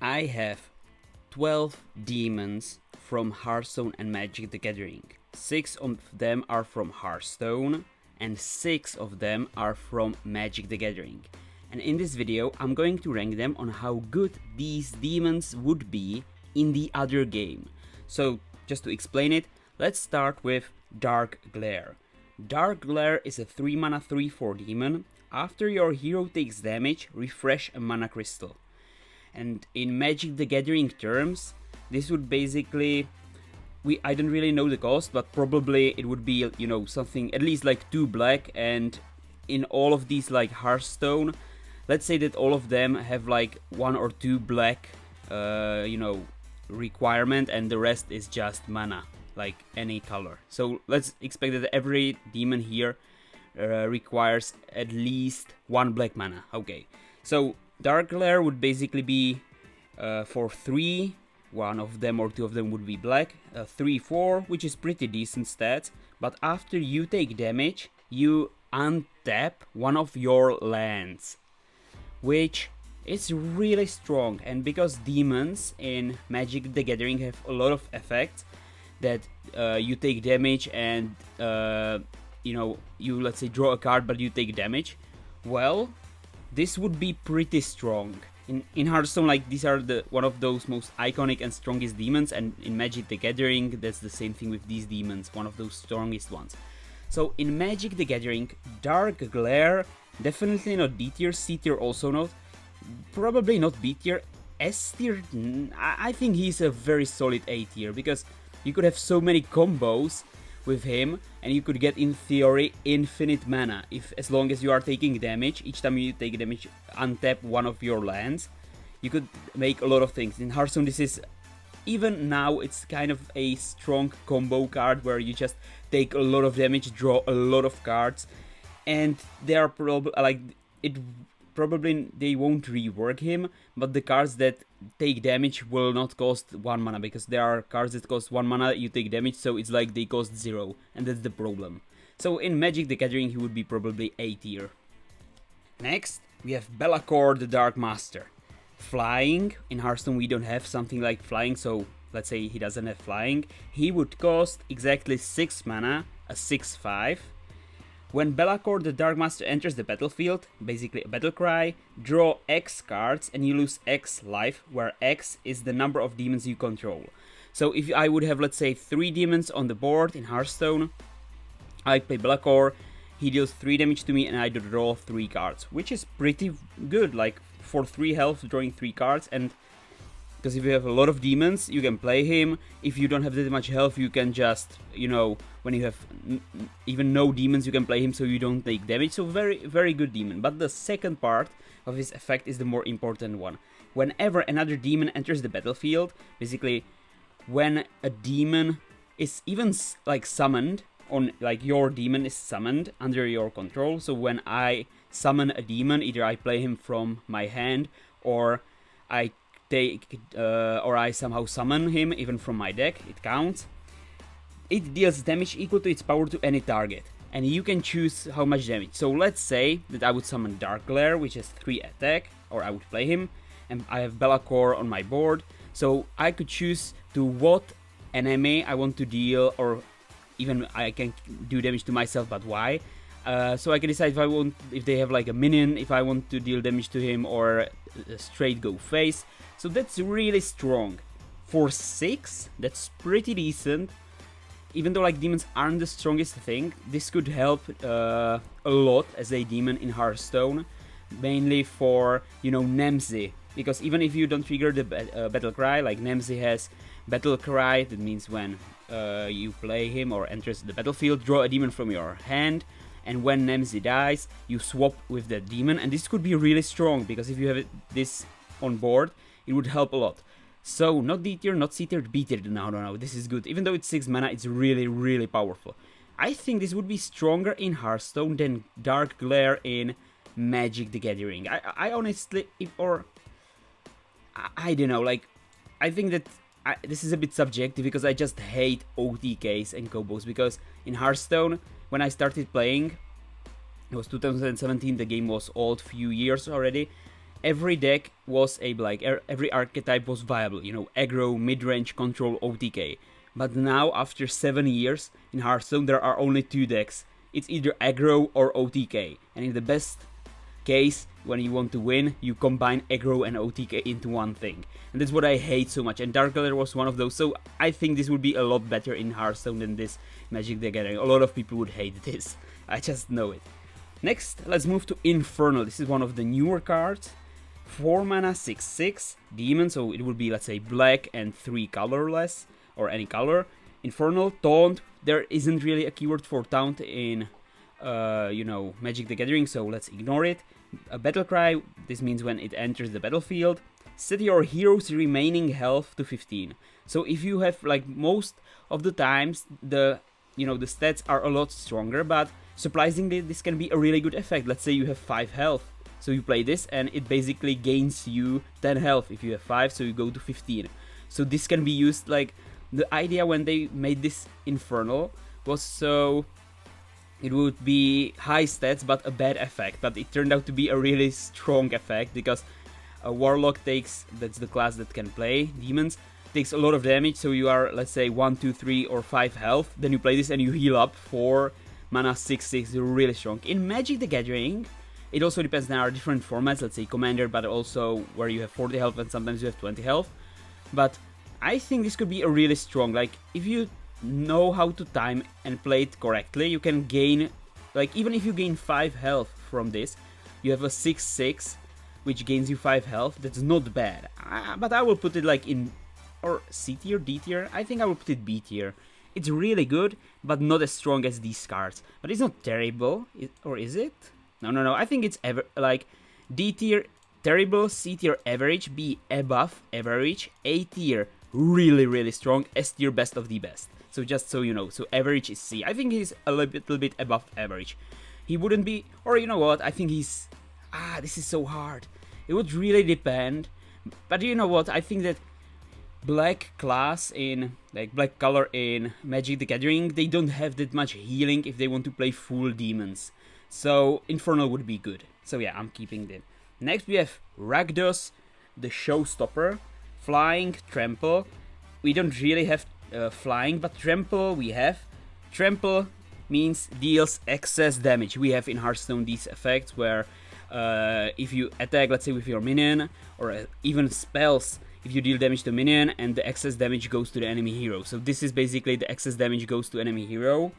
I have 12 demons from Hearthstone and Magic the Gathering. 6 of them are from Hearthstone and 6 of them are from Magic the Gathering. And in this video I'm going to rank them on how good these demons would be in the other game. So just to explain it, let's start with Dark Glare. Dark Glare is a 3 mana 3/4 demon. After your hero takes damage, refresh a mana crystal. And in Magic the Gathering terms, this would basically, I don't really know the cost, but probably it would be, you know, something at least like 2 black. And in all of these like Hearthstone, let's say that all of them have like 1 or 2 black, requirement, and the rest is just mana, like any color. So let's expect that every demon here requires at least 1 black mana. Okay, so Dark Glare would basically be for 3, 1 of them or 2 of them would be black, 3/4, which is pretty decent stats. But after you take damage, you untap one of your lands, which is really strong. And because demons in Magic the Gathering have a lot of effects that you take damage and you let's say draw a card but you take damage, well, this would be pretty strong. In Hearthstone, like, these are one of those most iconic and strongest demons, and in Magic the Gathering, that's the same thing with these demons, one of those strongest ones. So in Magic the Gathering, Dark Glare, definitely not D tier, C tier also not, probably not B tier, S tier, I think he's a very solid A tier, because you could have so many combos with him, and you could get, in theory, infinite mana as long as you are taking damage. Each time you take damage, untap one of your lands. You could make a lot of things. In Hearthstone, this is, even now, it's kind of a strong combo card where you just take a lot of damage, draw a lot of cards, and they are probably they won't rework him, but the cards that take damage will not cost 1 mana, because there are cards that cost 1 mana, you take damage, so it's like they cost 0, and that's the problem. So in Magic the Gathering, he would be probably A tier. Next, we have Be'lakor the Dark Master. Flying. In Hearthstone we don't have something like flying, so let's say he doesn't have flying. He would cost exactly 6 mana, a 6/5. When Be'lakor the Dark Master enters the battlefield, basically a battle cry, draw X cards and you lose X life, where X is the number of demons you control. So if I would have, let's say, 3 demons on the board in Hearthstone, I play Be'lakor, he deals 3 damage to me and I draw 3 cards, which is pretty good, like for 3 health drawing 3 cards. And because if you have a lot of demons, you can play him. If you don't have that much health, you can just, when you have even no demons, you can play him so you don't take damage. So very, very good demon. But the second part of his effect is the more important one. Whenever another demon enters the battlefield, basically when a demon is even like summoned, your demon is summoned under your control. So when I summon a demon, either I play him from my hand or I somehow summon him even from my deck, it counts. It deals damage equal to its power to any target, and you can choose how much damage. So let's say that I would summon Dark Glare, which has 3 attack, or I would play him, and I have Be'lakor on my board, so I could choose to what enemy I want to deal, or even I can do damage to myself, but why. So I can decide if they have like a minion, if I want to deal damage to him, or straight go face. So that's really strong. For 6, that's pretty decent. Even though like demons aren't the strongest thing, this could help a lot as a demon in Hearthstone. Mainly for, Nemsy. Because even if you don't trigger the battle cry, like Nemsy has battle cry, that means when you play him or enters the battlefield, draw a demon from your hand. And when Nemsy dies, you swap with that demon. And this could be really strong, because if you have this on board, it would help a lot. So not D tier, not C tier, B tier. No, this is good. Even though it's 6 mana, it's really, really powerful. I think this would be stronger in Hearthstone than Dark Glare in Magic the Gathering. I honestly, I don't know, like, I think that this is a bit subjective, because I just hate OTKs and combos. Because in Hearthstone, when I started playing, it was 2017, the game was old, few years already, every deck was every archetype was viable, you know, aggro, mid-range, control, OTK. But now, after 7 years in Hearthstone, there are only 2 decks. It's either aggro or OTK, and in the best case, when you want to win, you combine aggro and OTK into one thing. And that's what I hate so much, and Dark Elder was one of those, so I think this would be a lot better in Hearthstone than this Magic the Gathering. A lot of people would hate this, I just know it. Next, let's move to Infernal. This is one of the newer cards. 4 mana, 6/6, demon, so it would be, let's say, black and 3 colorless, or any color. Infernal, taunt, there isn't really a keyword for taunt in, you know, Magic the Gathering, so let's ignore it. A battle cry, this means when it enters the battlefield. Set your hero's remaining health to 15. So if you have, like, most of the times, the stats are a lot stronger, but surprisingly, this can be a really good effect. Let's say you have 5 health, so you play this, and it basically gains you 10 health if you have 5, so you go to 15. So this can be used, like, the idea when they made this Infernal was so it would be high stats but a bad effect, but it turned out to be a really strong effect because a Warlock takes, that's the class that can play demons, takes a lot of damage, so you are, let's say, 1, 2, 3 or 5 health, then you play this and you heal up 4 mana, 6/6, really strong. In Magic the Gathering, it also depends, there are different formats, let's say Commander, but also where you have 40 health and sometimes you have 20 health, but I think this could be a really strong, like, if you know how to time and play it correctly, you can gain, like, even if you gain 5 health from this, you have a 6/6, which gains you 5 health, that's not bad, but I will put it, like, in, or C tier, D tier, I think I will put it B tier. It's really good, but not as strong as these cards, but it's not terrible, or is it? No, I think it's like, D tier, terrible, C tier, average, B, above, average, A tier, really strong, S tier, best of the best. So just so you know, so average is C. I think he's a little bit above average. He wouldn't be, or you know what, I think he's, this is so hard. It would really depend, but you know what, I think that black class in, like, black color in Magic the Gathering, they don't have that much healing if they want to play full demons. So Infernal would be good. So yeah, I'm keeping them. Next we have Rakdos, the Showstopper. Flying, Trample. We don't really have flying, but Trample we have. Trample means deals excess damage. We have in Hearthstone these effects where if you attack, let's say with your minion, or even spells, if you deal damage to minion and the excess damage goes to the enemy hero. So this is basically the excess damage goes to enemy hero.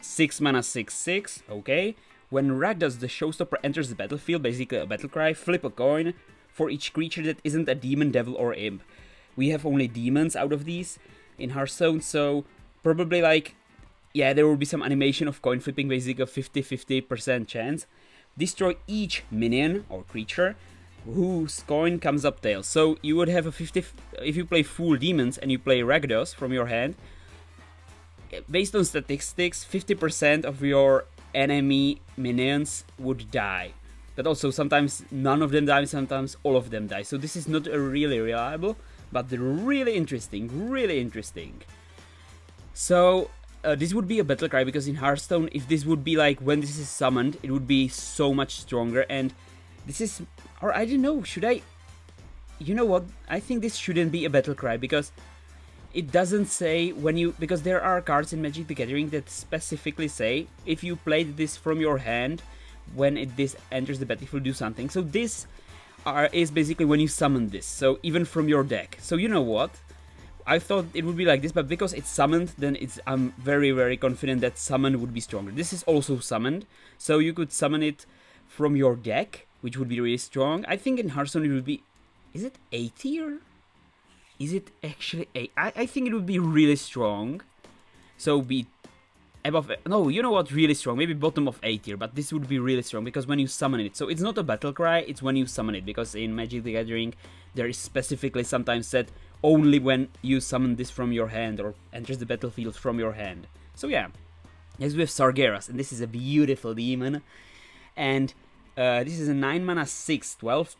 6 mana, 6/6, okay. When Rakdos, the Showstopper, enters the battlefield, basically a battle cry, flip a coin for each creature that isn't a demon, devil, or imp. We have only demons out of these in Hearthstone, so probably, like, yeah, there will be some animation of coin flipping, basically a 50-50% chance. Destroy each minion or creature whose coin comes up tails. So you would have a 50, if you play full demons and you play Rakdos from your hand, based on statistics, 50% of your enemy minions would die. But also sometimes none of them die, sometimes all of them die. So this is not a really reliable, but really interesting. So this would be a battle cry, because in Hearthstone, if this would be like when this is summoned, it would be so much stronger. And this is, or I don't know, should I, you know what, I think this shouldn't be a battle cry, because it doesn't say when you, because there are cards in Magic the Gathering that specifically say if you played this from your hand, when this enters the battlefield, do something. So this is basically when you summon this, so even from your deck. So you know what, I thought it would be like this, but because it's summoned, then I'm very confident that summon would be stronger. This is also summoned, so you could summon it from your deck, which would be really strong. I think in Hearthstone it would be, is it A tier? Is it actually A? I think it would be really strong, so be above, no, you know what, really strong, maybe bottom of A tier, but this would be really strong, because when you summon it, so it's not a battle cry, it's when you summon it, because in Magic the Gathering, there is specifically sometimes said only when you summon this from your hand, or enters the battlefield from your hand. So yeah, next we have Sargeras, and this is a beautiful demon, and this is a 9 mana 6/12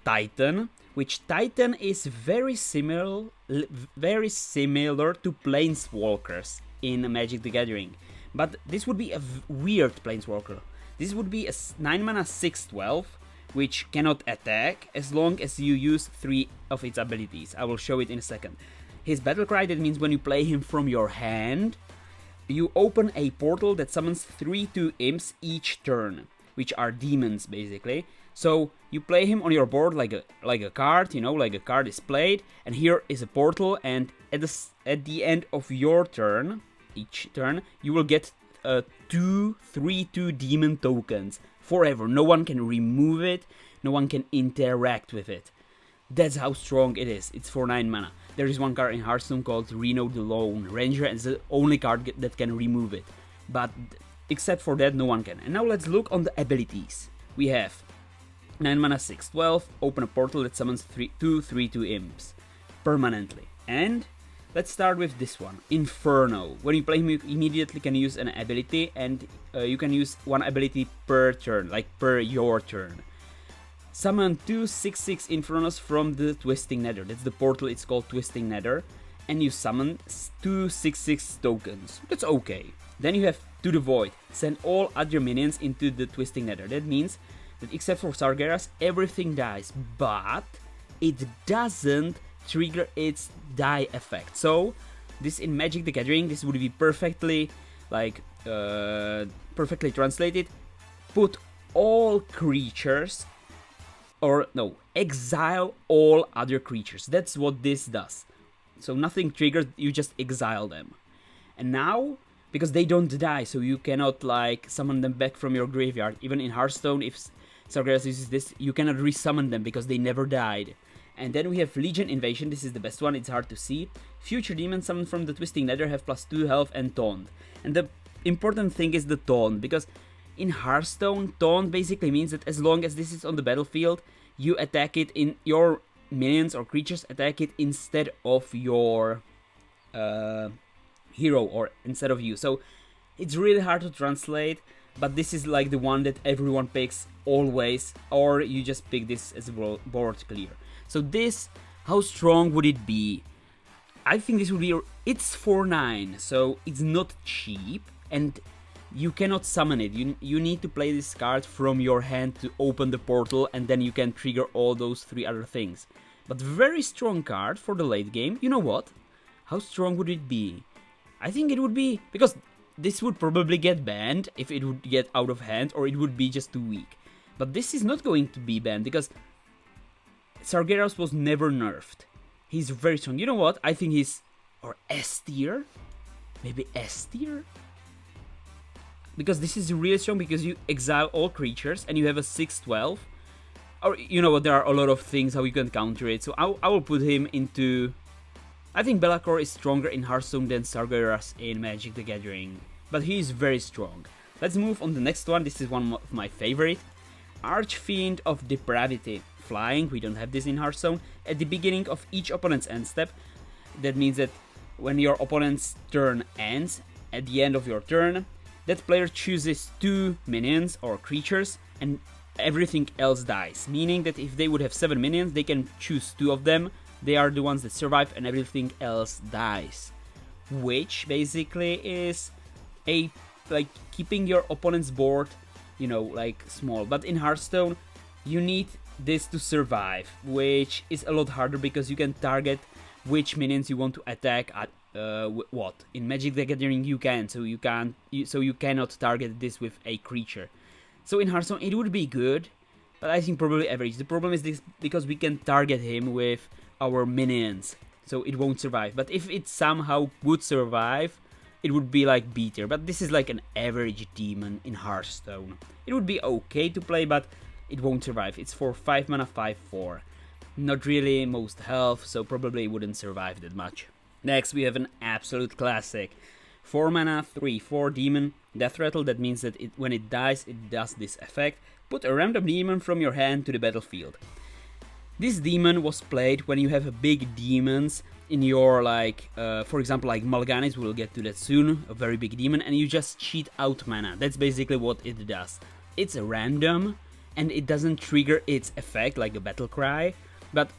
Titan, which Titan is very similar to Planeswalkers in Magic the Gathering, but this would be a weird Planeswalker. This would be a 9 mana 6/12 which cannot attack as long as you use 3 of its abilities. I will show it in a second. His battle cry, that means when you play him from your hand, you open a portal that summons 3/2 imps each turn, which are demons basically. So you play him on your board like a card, you know, like a card is played, and here is a portal, and at the end of your turn, each turn, you will get 3/2 demon tokens forever. No one can remove it, no one can interact with it. That's how strong it is. It's for 9 mana. There is one card in Hearthstone called Reno the Lone Ranger, and it's the only card that can remove it. But except for that, no one can. And now let's look on the abilities. We have 9 mana 6/12, open a portal that summons 3/2 imps permanently. And let's start with this one, Inferno. When you play him, you immediately can use an ability, and you can use one ability per turn, like per your turn. Summon 2 6/6 Infernos from the Twisting Nether. That's the portal, it's called Twisting Nether. And you summon 2 6/6 tokens. That's okay. Then you have To the Void. Send all other minions into the Twisting Nether. That means that except for Sargeras, everything dies. But it doesn't trigger its die effect. So this in Magic the Gathering, this would be perfectly perfectly translated. Put all creatures, or no, exile all other creatures. That's what this does. So nothing triggers, you just exile them. And now, because they don't die, so you cannot like summon them back from your graveyard. Even in Hearthstone, if Sargeras uses this, you cannot resummon them because they never died. And then we have Legion Invasion. This is the best one, it's hard to see. Future demons summoned from the Twisting Nether have +2 health and taunt. And the important thing is the taunt, because in Hearthstone, taunt basically means that as long as this is on the battlefield, you attack it in your minions or creatures attack it instead of your hero or instead of you. So it's really hard to translate, but this is like the one that everyone picks always, or you just pick this as a board clear. So this, how strong would it be? I think this would be, it's 4/9, so it's not cheap, and you cannot summon it. You need to play this card from your hand to open the portal, and then you can trigger all those 3 other things. But very strong card for the late game. You know what? How strong would it be? I think it would be, because this would probably get banned if it would get out of hand, or it would be just too weak. But this is not going to be banned, because Sargeras was never nerfed. He's very strong. You know what? I think he's, or S tier? Maybe S tier? Because this is really strong, because you exile all creatures and you have a 6/12. Or, you know what, there are a lot of things how you can counter it. So I will put him into... I think Be'lakor is stronger in Hearthstone than Sargeras in Magic the Gathering. But he is very strong. Let's move on to the next one. This is one of my favorite. Archfiend of Depravity. Flying, we don't have this in Hearthstone. At the beginning of each opponent's end step. That means that when your opponent's turn ends, at the end of your turn, that player chooses 2 minions or creatures and everything else dies. Meaning that if they would have 7 minions, they can choose 2 of them. They are the ones that survive and everything else dies. Which basically is a, like, keeping your opponent's board, you know, like small. But in Hearthstone, you need this to survive, which is a lot harder because you can target which minions you want to attack at what. In Magic the Gathering you can, so you cannot target this with a creature. So in Hearthstone it would be good, but I think probably average. The problem is this, because we can target him with our minions, so it won't survive. But if it somehow would survive, it would be like B tier. But this is like an average demon in Hearthstone. It would be okay to play, but it won't survive. It's for 5 mana 5/4. Not really most health, so probably wouldn't survive that much. Next we have an absolute classic. 4 mana 3/4 demon, Death Rattle. That means that when it dies, it does this effect. Put a random demon from your hand to the battlefield. This demon was played when you have big demons in your, like, for example, like Mal'Ganis, we'll get to that soon, a very big demon, and you just cheat out mana. That's basically what it does. It's a random, and it doesn't trigger its effect like a battle cry, but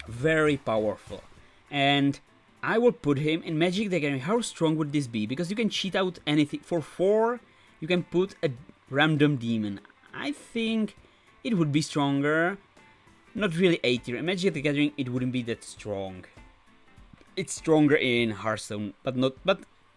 very powerful. And I will put him in Magic the Gathering. How strong would this be? Because you can cheat out anything. For 4, you can put a random demon. I think it would be stronger. Not really A tier. In Magic the Gathering, it wouldn't be that strong. It's stronger in Hearthstone, but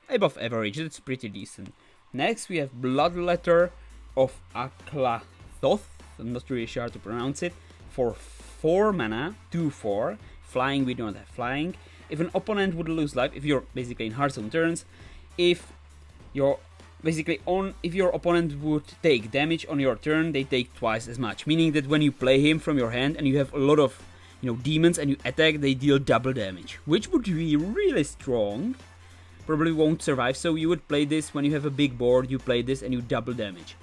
above average. It's pretty decent. Next, we have Bloodletter of Aklathoth. I'm not really sure how to pronounce it. For 4 mana, 2/4. Flying, we don't have flying. If an opponent would lose life, if you're basically in Hearthstone turns, if your opponent would take damage on your turn, they take twice as much. Meaning that when you play him from your hand and you have a lot of demons and you attack, they deal double damage, which would be really strong. Probably won't survive, so you would play this when you have a big board, you play this and you double damage.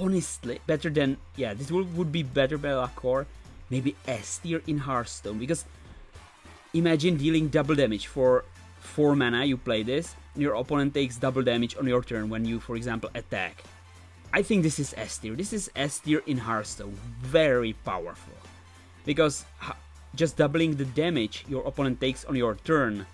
Honestly, better than, yeah, this would be better by Lakor, maybe S tier in Hearthstone, because imagine dealing double damage for 4 mana, you play this, and your opponent takes double damage on your turn when you, for example, attack. I think this is S tier. This is S tier in Hearthstone. Very powerful. Because just doubling the damage your opponent takes on your turn,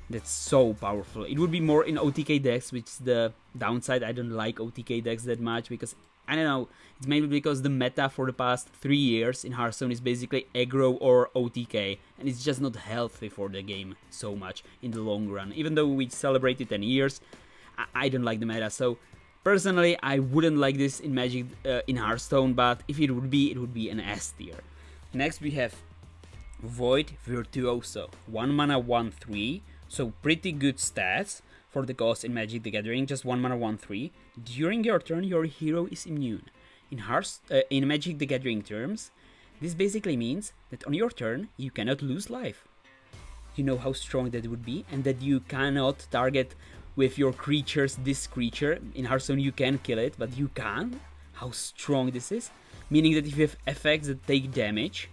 that's so powerful. It would be more in OTK decks, which is the downside. I don't like OTK decks that much because, I don't know, it's maybe because the meta for the past 3 years in Hearthstone is basically aggro or OTK, and it's just not healthy for the game so much in the long run. Even though we celebrated 10 years, I don't like the meta, so personally I wouldn't like this in Magic in Hearthstone, but if it would be an S tier. Next we have Void Virtuoso, 1 mana 1/3, so pretty good stats for the cost in Magic the Gathering, just 1 mana 1/3. During your turn, your hero is immune. In Magic the Gathering terms, this basically means that on your turn, you cannot lose life. You know how strong that would be, and that you cannot target with your creatures this creature. In Hearthstone, you can kill it, but you can't. How strong this is? Meaning that if you have effects that take damage,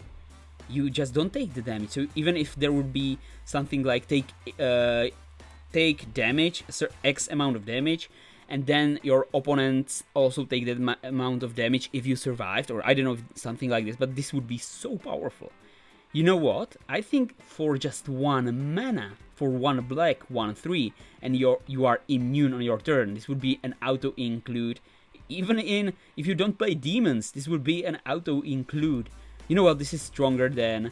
you just don't take the damage. So even if there would be something like take damage, X amount of damage, and then your opponents also take that amount of damage if you survived, or I don't know, something like this, but this would be so powerful. You know what? I think for just 1 mana, for 1 black, 1/3, and you are immune on your turn, this would be an auto-include. Even if you don't play demons, this would be an auto-include. You know what? This is stronger than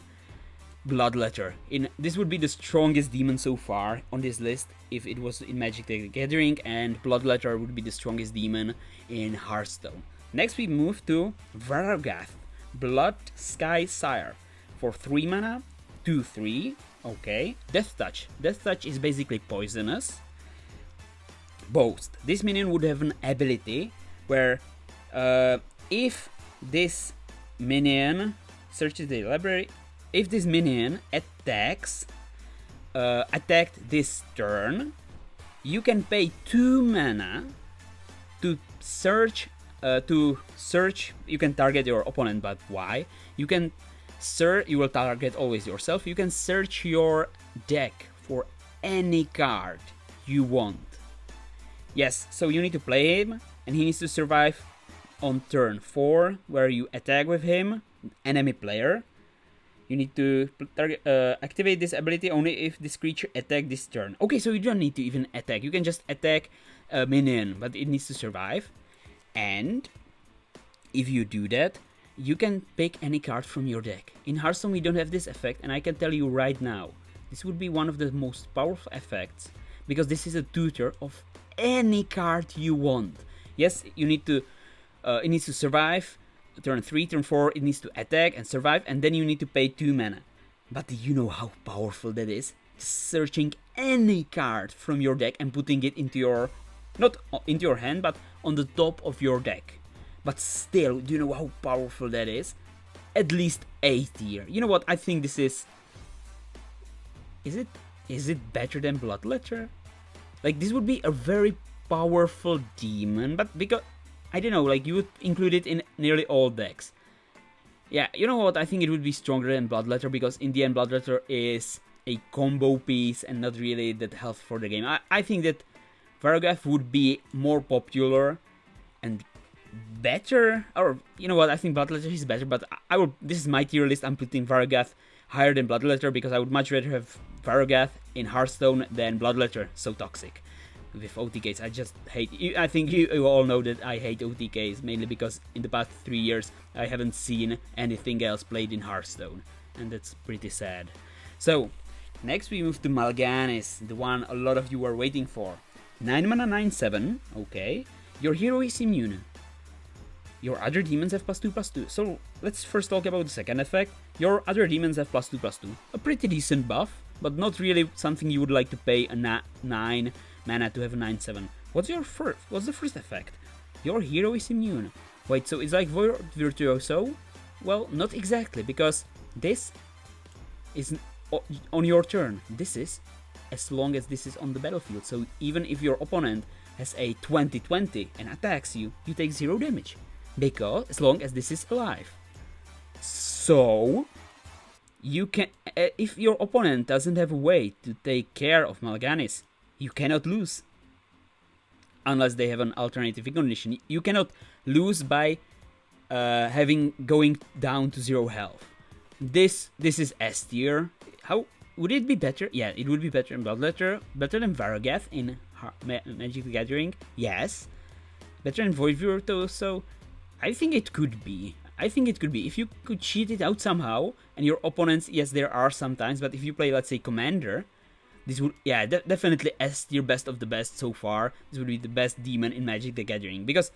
Bloodletter. This would be the strongest demon so far on this list if it was in Magic the Gathering, and Bloodletter would be the strongest demon in Hearthstone. Next we move to Varagath, Blood Sky Sire, for 3 mana, 2/3. Okay, Death Touch. Death Touch is basically poisonous. Boast. This minion would have an ability where if this minion searches the library, if this minion attacked this turn, you can pay 2 mana to search. You can target your opponent, but why? You will target always yourself. You can search your deck for any card you want. Yes, so you need to play him, and he needs to survive on turn 4, where you attack with him, enemy player. You need to activate this ability only if this creature attack this turn. Okay, so you don't need to even attack. You can just attack a minion, but it needs to survive. And if you do that, you can pick any card from your deck. In Hearthstone, we don't have this effect, and I can tell you right now, this would be one of the most powerful effects, because this is a tutor of any card you want. Yes, you need to. It needs to survive. Turn 3, turn 4, it needs to attack and survive, and then you need to pay 2 mana. But you know how powerful that is? Searching any card from your deck and putting it into your, not into your hand, but on the top of your deck. But still, do you know how powerful that is? At least A tier. You know what? I think this is it better than Bloodletter? Like, this would be a very powerful demon, but because, I don't know, like, you would include it in nearly all decks. Yeah, you know what? I think it would be stronger than Bloodletter, because in the end, Bloodletter is a combo piece and not really that helpful for the game. I think that Varagath would be more popular and better, or you know what? I think Bloodletter is better, but this is my tier list. I'm putting Varagath higher than Bloodletter because I would much rather have Varagath in Hearthstone than Bloodletter. So toxic. with OTKs. I just hate. I think you all know that I hate OTKs, mainly because in the past 3 years I haven't seen anything else played in Hearthstone, and that's pretty sad. So next we move to Mal'Ganis, the one a lot of you were waiting for. 9 mana 9/7. Okay, your hero is immune. Your other demons have +2/+2. So let's first talk about the second effect. Your other demons have +2/+2. A pretty decent buff, but not really something you would like to pay a 9 mana to have a 9/7. What's the first effect? Your hero is immune. Wait, so it's like Void Virtuoso? Well, not exactly, because this is on your turn. This is as long as this is on the battlefield. So even if your opponent has a 20/20 and attacks you, you take 0 damage. Because as long as this is alive. So you can, if your opponent doesn't have a way to take care of Mal'Ganis, you cannot lose. Unless they have an alternative condition. You cannot lose by going down to 0 health. This is S tier. How would it be better? Yeah, it would be better in Bloodletter, better than Varagath in Magic the Gathering. Yes, better than Void Virtuoso. I think it could be. If you could cheat it out somehow, and your opponents, yes, there are sometimes, but if you play, let's say, Commander, this would, yeah, definitely S tier, best of the best so far. This would be the best demon in Magic the Gathering, because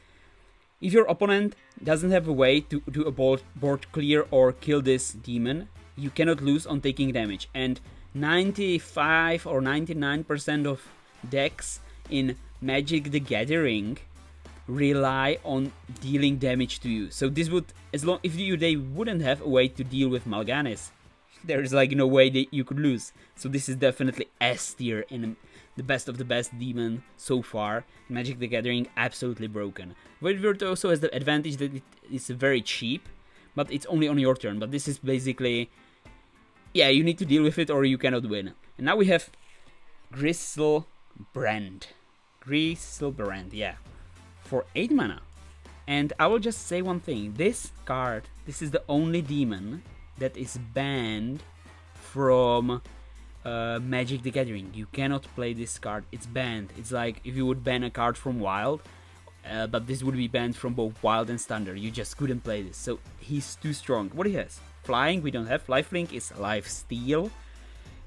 if your opponent doesn't have a way to do a board clear or kill this demon, you cannot lose on taking damage. And 95 or 99% of decks in Magic the Gathering rely on dealing damage to you. So this would, as long if they wouldn't have a way to deal with Mal'Ganis, there's like no way that you could lose. So this is definitely S tier in the best of the best demon so far. Magic the Gathering, absolutely broken. Void Virtuoso has the advantage that it is very cheap, but it's only on your turn. But this is basically, yeah, you need to deal with it or you cannot win. And now we have Griselbrand. Yeah. For 8 mana. And I will just say one thing. This card, this is the only demon that is banned from Magic the Gathering. You cannot play this card. It's banned. It's like if you would ban a card from Wild, but this would be banned from both Wild and Standard. You just couldn't play this. So he's too strong. What he has? Flying, we don't have. Lifelink is Lifesteal.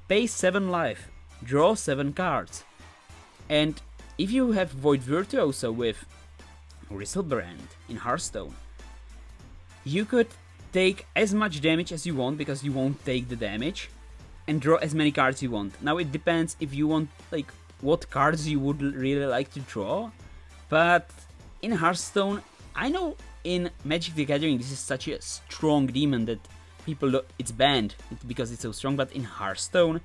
Pay 7 life. Draw 7 cards. And if you have Void Virtuoso with Griselbrand in Hearthstone, you could take as much damage as you want because you won't take the damage, and draw as many cards you want. Now it depends if you want, like, what cards you would really like to draw, but in Hearthstone, I know in Magic the Gathering this is such a strong demon that people it's banned because it's so strong, but in Hearthstone,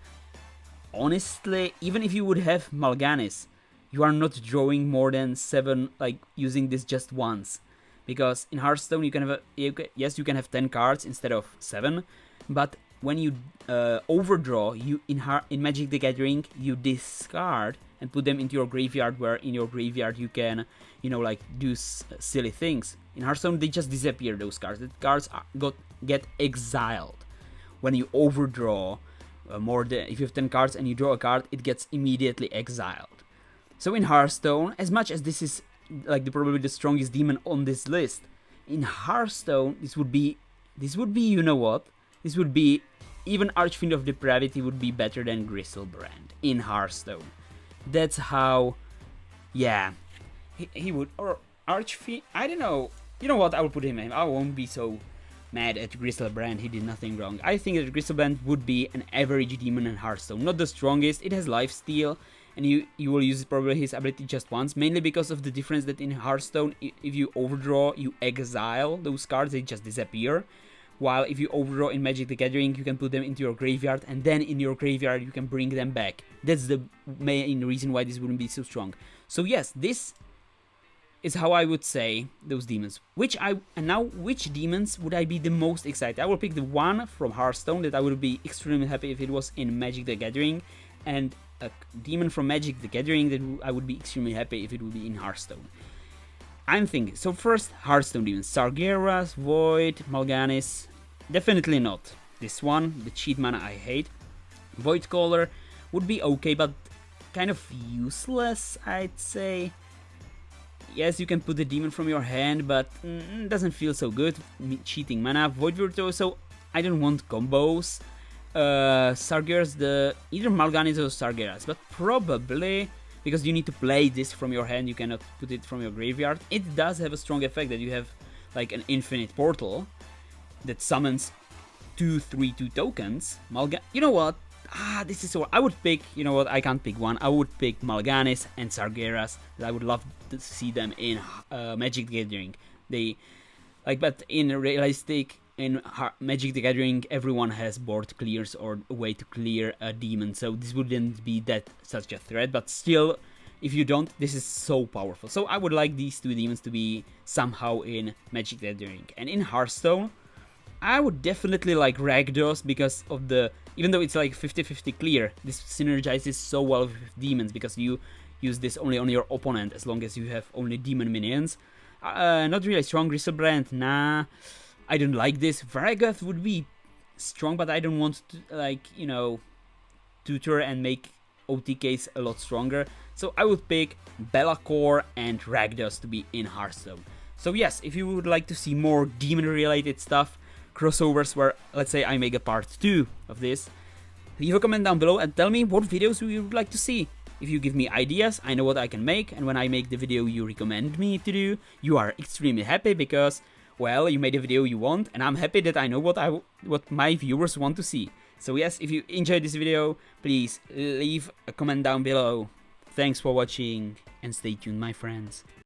honestly, even if you would have Mal'Ganis, you are not drawing more than 7, like using this just once. Because in Hearthstone you can have yes, you can have 10 cards instead of 7, but when you overdraw, you in Magic the Gathering you discard and put them into your graveyard, where in your graveyard you can, you know, like do silly things. In Hearthstone they just disappear, those cards. The cards get exiled. When you overdraw more than, if you have 10 cards and you draw a card, it gets immediately exiled. So in Hearthstone, as much as this is like probably the strongest demon on this list, in Hearthstone this would be, you know what? This would be, even Archfiend of Depravity would be better than Griselbrand in Hearthstone. That's how, yeah, he would, or Archfiend, I don't know. You know what, I will put him in. I won't be so mad at Griselbrand, he did nothing wrong. I think that Griselbrand would be an average demon in Hearthstone. Not the strongest, it has lifesteal, and you will use probably his ability just once, mainly because of the difference that in Hearthstone, if you overdraw, you exile those cards, they just disappear. While if you overdraw in Magic the Gathering, you can put them into your graveyard, and then in your graveyard you can bring them back. That's the main reason why this wouldn't be so strong. So yes, this is how I would say those demons. Which demons would I be the most excited? I will pick the one from Hearthstone that I would be extremely happy if it was in Magic the Gathering, and a demon from Magic the Gathering that I would be extremely happy if it would be in Hearthstone. I'm thinking, so first, Hearthstone demons. Sargeras, Void, Mal'Ganis. Definitely not this one, the cheat mana I hate. Void Caller would be okay, but kind of useless, I'd say. Yes, you can put the demon from your hand, but doesn't feel so good. Cheating mana, Void Virtuoso, I don't want combos. Sargeras, either Mal'Ganis or Sargeras, but probably because you need to play this from your hand, you cannot put it from your graveyard. It does have a strong effect that you have like an infinite portal that summons 2/3/2 tokens. You know what? This is so. I would pick. You know what? I can't pick one. I would pick Mal'Ganis and Sargeras. I would love to see them in Magic the Gathering. But in realistic, in Magic the Gathering, everyone has board clears or a way to clear a demon. So this wouldn't be such a threat. But still, if you don't, this is so powerful. So I would like these two demons to be somehow in Magic the Gathering. And in Hearthstone, I would definitely like Rakdos because of even though it's like 50-50 clear, this synergizes so well with demons because you use this only on your opponent as long as you have only demon minions. Not really strong. Griselbrand, nah, I don't like this. Varagath would be strong, but I don't want to, tutor and make OTKs a lot stronger. So I would pick Be'lakor and Rakdos to be in Hearthstone. So yes, if you would like to see more demon-related stuff, crossovers where, let's say, I make a part 2 of this, leave a comment down below and tell me what videos you would like to see. If you give me ideas, I know what I can make, and when I make the video you recommend me to do, you are extremely happy because, well, you made a video you want, and I'm happy that I know what my viewers want to see. So yes, if you enjoyed this video, please leave a comment down below. Thanks for watching, and stay tuned, my friends.